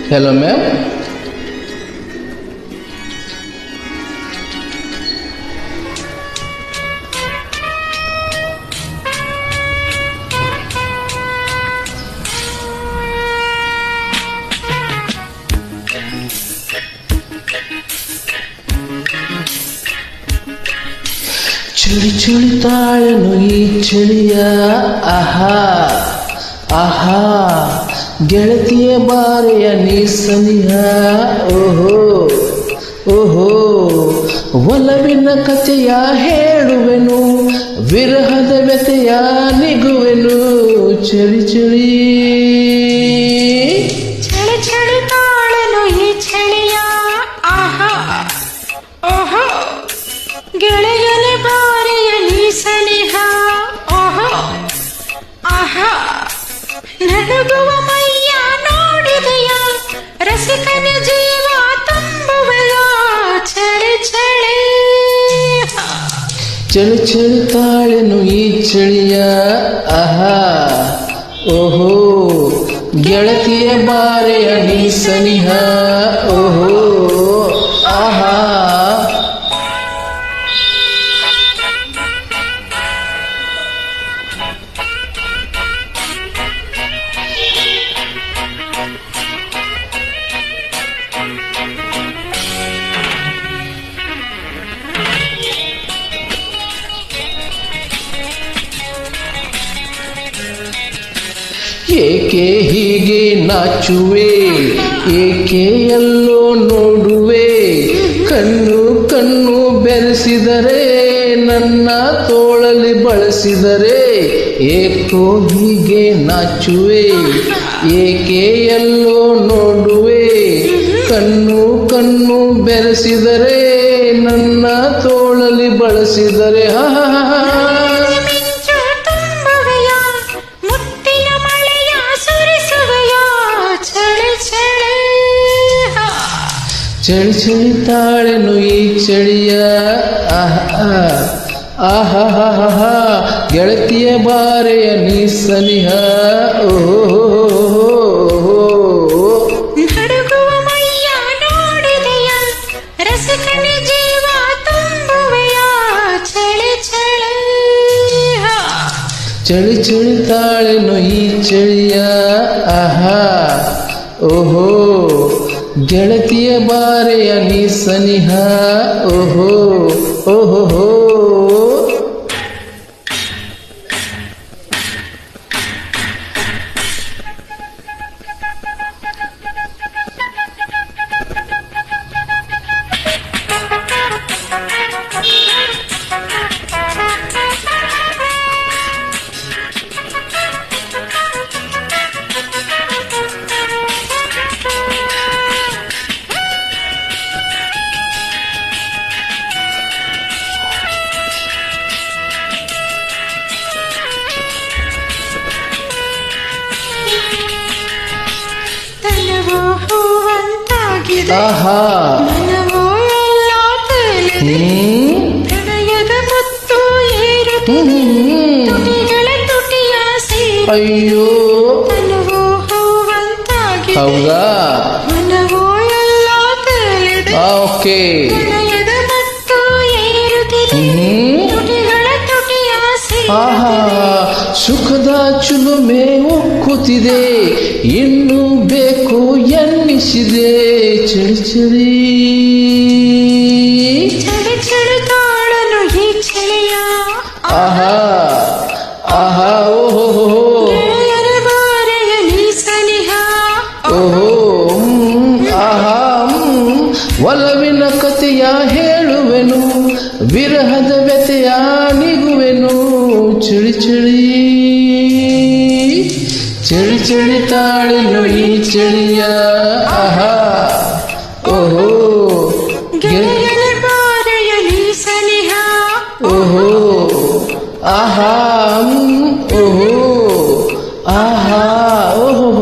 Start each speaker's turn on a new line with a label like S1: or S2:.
S1: Hello, ma'am. ಚಳಿ ಚಳಿ ತಾಳನು ಈ ಚಳಿಯ ಆಹಾ ಆಹಾ ಗೆಳತಿಯ ಬಾರೆಯ ನೀ ಸನಿಹ ಓಹೋ ಓಹೋ ಒಲವಿನ ಕಥೆಯ ಹೇಳುವೆನು ವಿರಹದ ವ್ಯಥೆಯ ನಿಗುವೆನು ಚಳಿ ಚಳಿ
S2: ಚಳಿ ಚಳಿ ತಾಳನು ಈ ಚಳಿಯ ಆಹಾ ಓಹೋ ಗೆಳೆಯನ ಬಾರೆಯ ನೀ ಸನಿಹ ಓಹೋ ಆಹಾ ನಡುಗುವ ಮೈಯ ನೋಡಿದೆಯ ರಸಿಕನ ಜೀವ ತುಂಬುವೆಯ ಚಳಿ ಚಳಿ
S1: ಚಳಿ ಚಳಿ ತಾಳೆನು ಈ ಚಳಿಯ ಆಹಾ ಓಹೋ ಗೆಳತಿಯ ಬಾರೆಯ ನೀ ಸನಿಹ ಓಹೋ ಆಹಾ ಏಕೆ ಹೀಗೆ ನಾಚುವೆ ಏಕೆ ಎಲ್ಲೋ ನೋಡುವೆ ಕಣ್ಣು ಕಣ್ಣು ಬೆರೆಸಿದರೆ ನನ್ನ ತೋಳಲಿ ಬಳಸಿದರೆ ಏಕೋ ಹೀಗೆ ನಾಚುವೆ ಏಕೆ ಎಲ್ಲೋ ನೋಡುವೆ ಕಣ್ಣು ಕಣ್ಣು ಬೆರೆಸಿದರೆ ನನ್ನ ತೋಳಲಿ ಬಳಸಿದರೆ ಹಾ ಚಳಿ ಚಳಿ ತಾಳೆನು ಈ ಚಳಿಯ ಆಹಾ ಆಹಾ ಗೆಳತಿಯ ಬಾರೆಯ ನೀ ಸನಿಹ ಓಹೋ
S2: ನಡುಗುವ ಮೈಯ ನೋಡಿದೆಯ ರಸಿಕನ ಜೀವ ತುಂಬುವೆಯ ಚಳಿ ಚಳಿ
S1: ಚಳಿ ಚಳಿ ತಾಳೆನು ಈ ಚಳಿಯ ಆಹಾ ಓಹೋ ಗೆಳತಿಯ ಬಾರೆಯ ನೀ ಸನಿಹ ಓಹೋ ಓಹೋ ಆಹಾ
S2: ಪ್ರಣಯದ ಮುತ್ತು ತುಟಿಗಳ ತುಟಿಯ
S1: ಅಯ್ಯೋ
S2: ಮನವೋ ಹೂವಂತಾಗಿದೆ
S1: ಹೌದಾ
S2: ಮನವೋ ಎಲ್ಲ ತಿಳಿದೆ
S1: ಓಕೆ
S2: ಪ್ರಣಯದ ಮುತ್ತು ಏರುತ್ತಿದೆ ತುಟಿಗಳ ತುಟಿಯ
S1: ಆಹಾ ಸುಖದ ಚುಲುಮೆ ಉಕ್ಕುತ್ತಿದೆ ಇನ್ನು ಬೇಕು ಎನ್ನಿಸಿದೆ ಚಳಿ ಚಳಿ
S2: ಚಳಿ ಚಳಿ ತಾಳನು ಈ ಚಳಿಯ
S1: ಆಹಾ ಆಹಾ ಓಹೋ
S2: ಗೆಳೆಯರ ಬಾರೆಯ ನೀ ಸನಿಹ
S1: ಓಹೋ ಆಹಾ ಒಲವಿನ ಕಥೆಯ ಹೇಳುವೆನು ವಿರಹದ ವ್ಯಥೆಯ ನಿಗುವೆನು ಚಳಿ ಚಳಿ ಚಳಿ ಚಳಿ ತಾಳೆನು ಈ ಚಳಿಯ ಆಹಾ ಓಹೋ
S2: ಗೆಳೆಯರ ಬಾರೆಯ ನೀ ಸನಿಹ
S1: ಓಹೋ ಆಹಾ ಓಹೋ ಆಹಾ ಓಹೋ